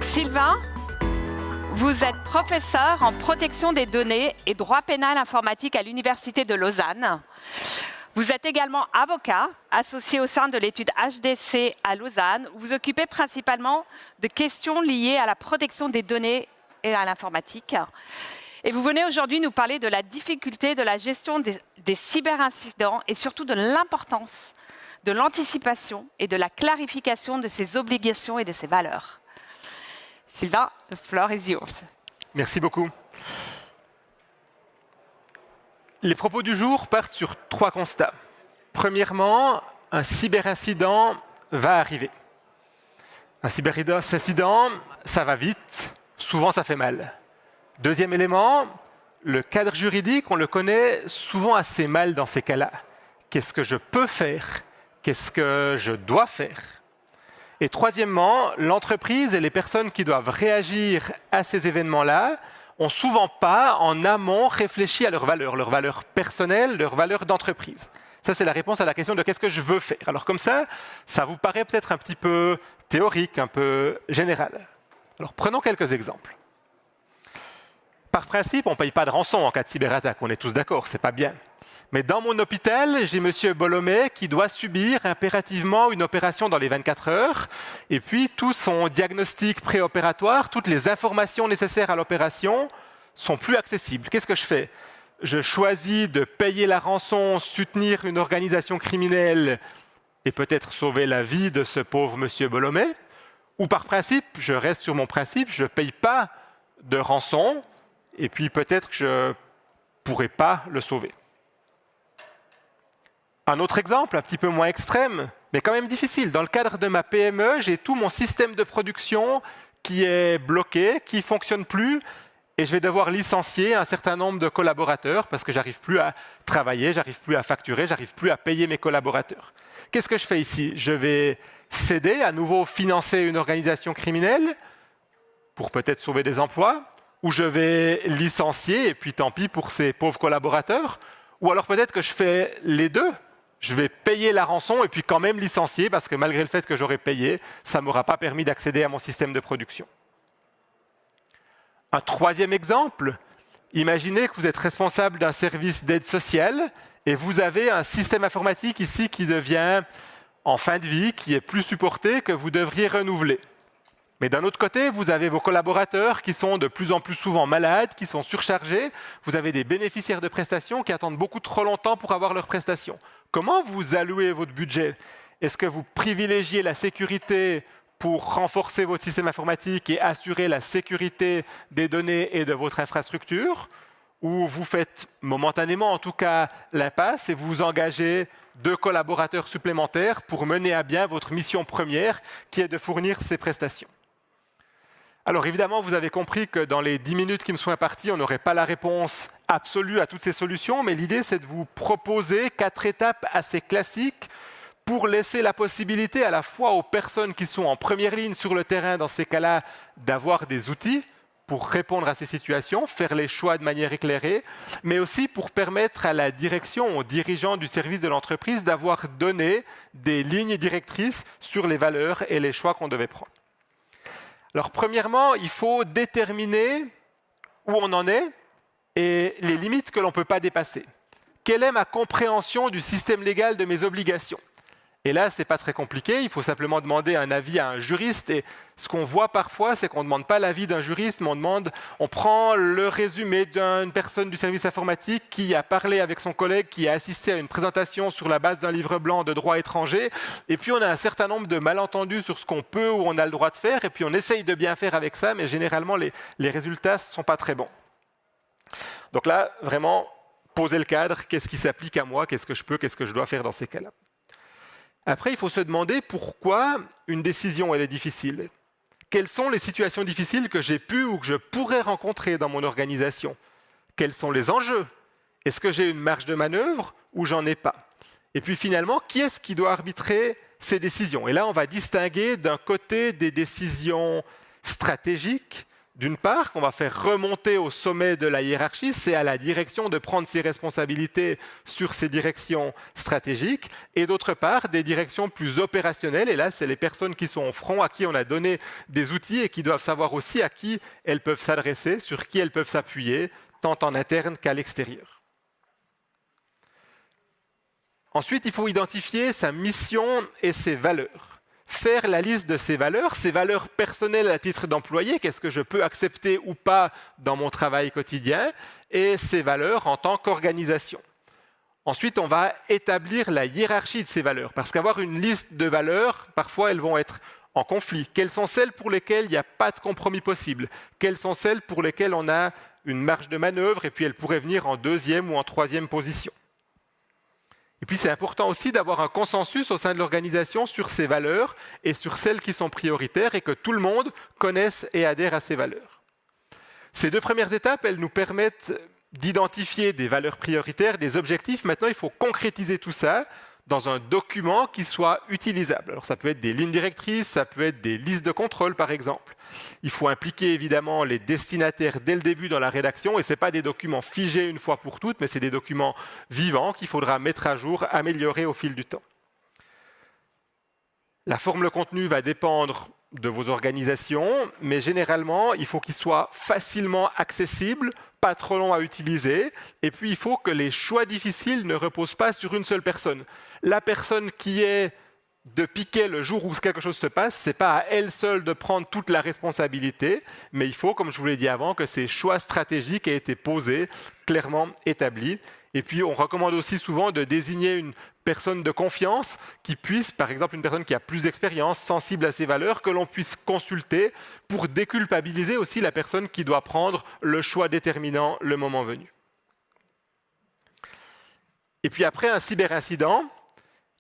Donc Sylvain, vous êtes professeur en protection des données et droit pénal informatique à l'Université de Lausanne. Vous êtes également avocat, associé au sein de l'étude HDC à Lausanne, où vous occupez principalement de questions liées à la protection des données et à l'informatique. Et vous venez aujourd'hui nous parler de la difficulté de la gestion des cyberincidents et surtout de l'importance de l'anticipation et de la clarification de ses obligations et de ses valeurs. Sylvain, the floor is yours. Merci beaucoup. Les propos du jour partent sur 3 constats. Premièrement, un cyberincident va arriver. Un cyberincident, ça va vite, souvent ça fait mal. Deuxième élément, le cadre juridique, on le connaît souvent assez mal dans ces cas-là. Qu'est-ce que je peux faire? Qu'est-ce que je dois faire? Et troisièmement, l'entreprise et les personnes qui doivent réagir à ces événements-là ont souvent pas, en amont, réfléchi à leurs valeurs personnelles, leurs valeurs d'entreprise. Ça, c'est la réponse à la question de qu'est-ce que je veux faire. Alors comme ça vous paraît peut-être un petit peu théorique, un peu général. Alors prenons quelques exemples. Par principe, on ne paye pas de rançon en cas de cyberattaque, on est tous d'accord, c'est pas bien. Mais dans mon hôpital, j'ai M. Bolomé qui doit subir impérativement une opération dans les 24 heures, et puis tout son diagnostic préopératoire, toutes les informations nécessaires à l'opération sont plus accessibles. Qu'est-ce que je fais? Je choisis de payer la rançon, soutenir une organisation criminelle et peut-être sauver la vie de ce pauvre M. Bolomé, ou par principe, je reste sur mon principe, je ne paye pas de rançon, et puis peut-être que je ne pourrai pas le sauver. Un autre exemple, un petit peu moins extrême, mais quand même difficile. Dans le cadre de ma PME, j'ai tout mon système de production qui est bloqué, qui ne fonctionne plus, et je vais devoir licencier un certain nombre de collaborateurs parce que je n'arrive plus à travailler, je n'arrive plus à facturer, je n'arrive plus à payer mes collaborateurs. Qu'est-ce que je fais ici? Je vais céder, à nouveau financer une organisation criminelle pour peut-être sauver des emplois, ou je vais licencier, et puis tant pis pour ces pauvres collaborateurs, ou alors peut-être que je fais les deux. Je vais payer la rançon et puis quand même licencier parce que malgré le fait que j'aurais payé, ça ne m'aura pas permis d'accéder à mon système de production. Un troisième exemple, imaginez que vous êtes responsable d'un service d'aide sociale et vous avez un système informatique ici qui devient en fin de vie, qui est plus supporté, que vous devriez renouveler. Mais d'un autre côté, vous avez vos collaborateurs qui sont de plus en plus souvent malades, qui sont surchargés. Vous avez des bénéficiaires de prestations qui attendent beaucoup trop longtemps pour avoir leurs prestations. Comment vous allouez votre budget? Est-ce que vous privilégiez la sécurité pour renforcer votre système informatique et assurer la sécurité des données et de votre infrastructure? Ou vous faites momentanément en tout cas l'impasse et vous engagez 2 collaborateurs supplémentaires pour mener à bien votre mission première qui est de fournir ces prestations? Alors évidemment, vous avez compris que dans les 10 minutes qui me sont imparties, on n'aurait pas la réponse absolue à toutes ces solutions, mais l'idée c'est de vous proposer 4 étapes assez classiques pour laisser la possibilité à la fois aux personnes qui sont en première ligne sur le terrain dans ces cas-là d'avoir des outils pour répondre à ces situations, faire les choix de manière éclairée, mais aussi pour permettre à la direction, aux dirigeants du service de l'entreprise d'avoir donné des lignes directrices sur les valeurs et les choix qu'on devait prendre. Alors premièrement, il faut déterminer où on en est et les limites que l'on ne peut pas dépasser. Quelle est ma compréhension du système légal de mes obligations? Et là, ce n'est pas très compliqué, il faut simplement demander un avis à un juriste. Et ce qu'on voit parfois, c'est qu'on ne demande pas l'avis d'un juriste, mais on prend le résumé d'une personne du service informatique qui a parlé avec son collègue, qui a assisté à une présentation sur la base d'un livre blanc de droit étranger. Et puis on a un certain nombre de malentendus sur ce qu'on peut ou on a le droit de faire. Et puis on essaye de bien faire avec ça, mais généralement les résultats ne sont pas très bons. Donc là, vraiment, poser le cadre, qu'est-ce qui s'applique à moi, qu'est-ce que je peux, qu'est-ce que je dois faire dans ces cas-là. Après, il faut se demander pourquoi une décision elle est difficile. Quelles sont les situations difficiles que j'ai pu ou que je pourrais rencontrer dans mon organisation? Quels sont les enjeux? Est-ce que j'ai une marge de manœuvre ou j'en ai pas? Et puis finalement, qui est-ce qui doit arbitrer ces décisions? Et là, on va distinguer d'un côté des décisions stratégiques, d'une part, qu'on va faire remonter au sommet de la hiérarchie, c'est à la direction de prendre ses responsabilités sur ces directions stratégiques, et d'autre part, des directions plus opérationnelles, et là, c'est les personnes qui sont au front, à qui on a donné des outils et qui doivent savoir aussi à qui elles peuvent s'adresser, sur qui elles peuvent s'appuyer, tant en interne qu'à l'extérieur. Ensuite, il faut identifier sa mission et ses valeurs. Faire la liste de ses valeurs personnelles à titre d'employé, qu'est-ce que je peux accepter ou pas dans mon travail quotidien, et ses valeurs en tant qu'organisation. Ensuite, on va établir la hiérarchie de ces valeurs, parce qu'avoir une liste de valeurs, parfois elles vont être en conflit. Quelles sont celles pour lesquelles il n'y a pas de compromis possible? Quelles sont celles pour lesquelles on a une marge de manœuvre et puis elles pourraient venir en deuxième ou en troisième position? Et puis c'est important aussi d'avoir un consensus au sein de l'organisation sur ces valeurs et sur celles qui sont prioritaires et que tout le monde connaisse et adhère à ces valeurs. Ces deux premières étapes, elles nous permettent d'identifier des valeurs prioritaires, des objectifs. Maintenant, il faut concrétiser tout ça dans un document qui soit utilisable. Alors ça peut être des lignes directrices, ça peut être des listes de contrôle par exemple. Il faut impliquer évidemment les destinataires dès le début dans la rédaction et ce n'est pas des documents figés une fois pour toutes, mais c'est des documents vivants qu'il faudra mettre à jour, améliorer au fil du temps. La forme, le contenu va dépendre de vos organisations, mais généralement, il faut qu'il soit facilement accessible, pas trop long à utiliser, et puis il faut que les choix difficiles ne reposent pas sur une seule personne. La personne qui est de piquer le jour où quelque chose se passe, ce n'est pas à elle seule de prendre toute la responsabilité, mais il faut, comme je vous l'ai dit avant, que ces choix stratégiques aient été posés, clairement établis. Et puis, on recommande aussi souvent de désigner une personne de confiance qui puisse, par exemple, une personne qui a plus d'expérience, sensible à ces valeurs, que l'on puisse consulter pour déculpabiliser aussi la personne qui doit prendre le choix déterminant le moment venu. Et puis après un cyberincident,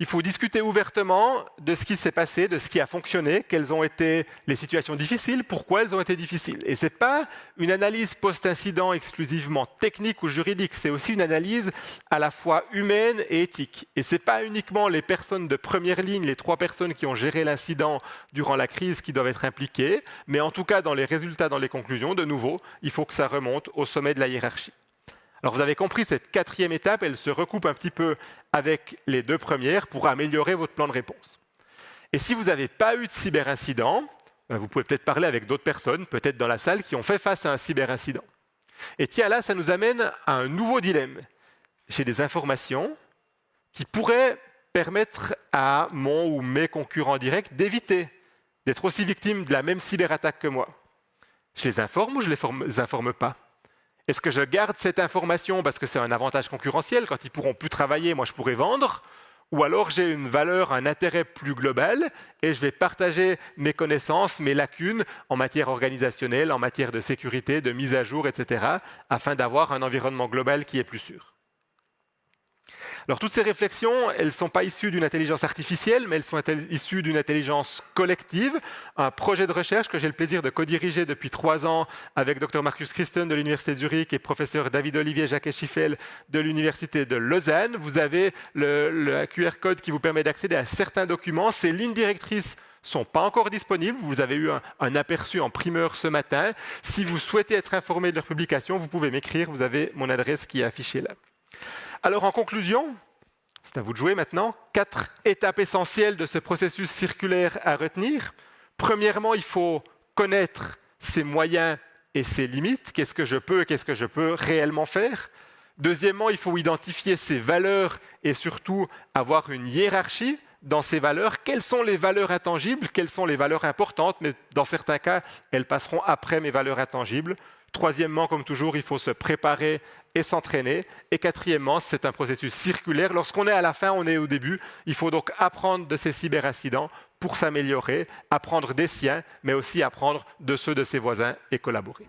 il faut discuter ouvertement de ce qui s'est passé, de ce qui a fonctionné, quelles ont été les situations difficiles, pourquoi elles ont été difficiles. Et ce n'est pas une analyse post-incident exclusivement technique ou juridique, c'est aussi une analyse à la fois humaine et éthique. Et ce n'est pas uniquement les personnes de première ligne, les 3 personnes qui ont géré l'incident durant la crise qui doivent être impliquées, mais en tout cas dans les résultats, dans les conclusions, de nouveau, il faut que ça remonte au sommet de la hiérarchie. Alors vous avez compris, cette 4e étape, elle se recoupe un petit peu avec les 2 premières pour améliorer votre plan de réponse. Et si vous n'avez pas eu de cyberincident, vous pouvez peut-être parler avec d'autres personnes, peut-être dans la salle, qui ont fait face à un cyberincident. Et tiens, là, ça nous amène à un nouveau dilemme. J'ai des informations qui pourraient permettre à mon ou mes concurrents directs d'éviter d'être aussi victimes de la même cyberattaque que moi. Je les informe ou je ne les informe pas ? Est-ce que je garde cette information parce que c'est un avantage concurrentiel, quand ils ne pourront plus travailler, moi je pourrai vendre? Ou alors j'ai une valeur, un intérêt plus global et je vais partager mes connaissances, mes lacunes en matière organisationnelle, en matière de sécurité, de mise à jour, etc. afin d'avoir un environnement global qui est plus sûr. Alors toutes ces réflexions, elles ne sont pas issues d'une intelligence artificielle, mais elles sont issues d'une intelligence collective. Un projet de recherche que j'ai le plaisir de co-diriger depuis 3 ans avec Dr Marcus Christen de l'Université de Zurich et professeur David-Olivier Jacquet-Schiffel de l'Université de Lausanne. Vous avez le QR code qui vous permet d'accéder à certains documents. Ces lignes directrices ne sont pas encore disponibles. Vous avez eu un aperçu en primeur ce matin. Si vous souhaitez être informé de leur publication, vous pouvez m'écrire. Vous avez mon adresse qui est affichée là. Alors en conclusion, c'est à vous de jouer maintenant, 4 étapes essentielles de ce processus circulaire à retenir. Premièrement, il faut connaître ses moyens et ses limites. Qu'est-ce que je peux et qu'est-ce que je peux réellement faire? Deuxièmement, il faut identifier ses valeurs et surtout avoir une hiérarchie dans ces valeurs. Quelles sont les valeurs intangibles? Quelles sont les valeurs importantes? Mais dans certains cas, elles passeront après mes valeurs intangibles. Troisièmement, comme toujours, il faut se préparer et s'entraîner. Et quatrièmement, c'est un processus circulaire. Lorsqu'on est à la fin, on est au début. Il faut donc apprendre de ces cyberincidents pour s'améliorer, apprendre des siens, mais aussi apprendre de ceux de ses voisins et collaborer.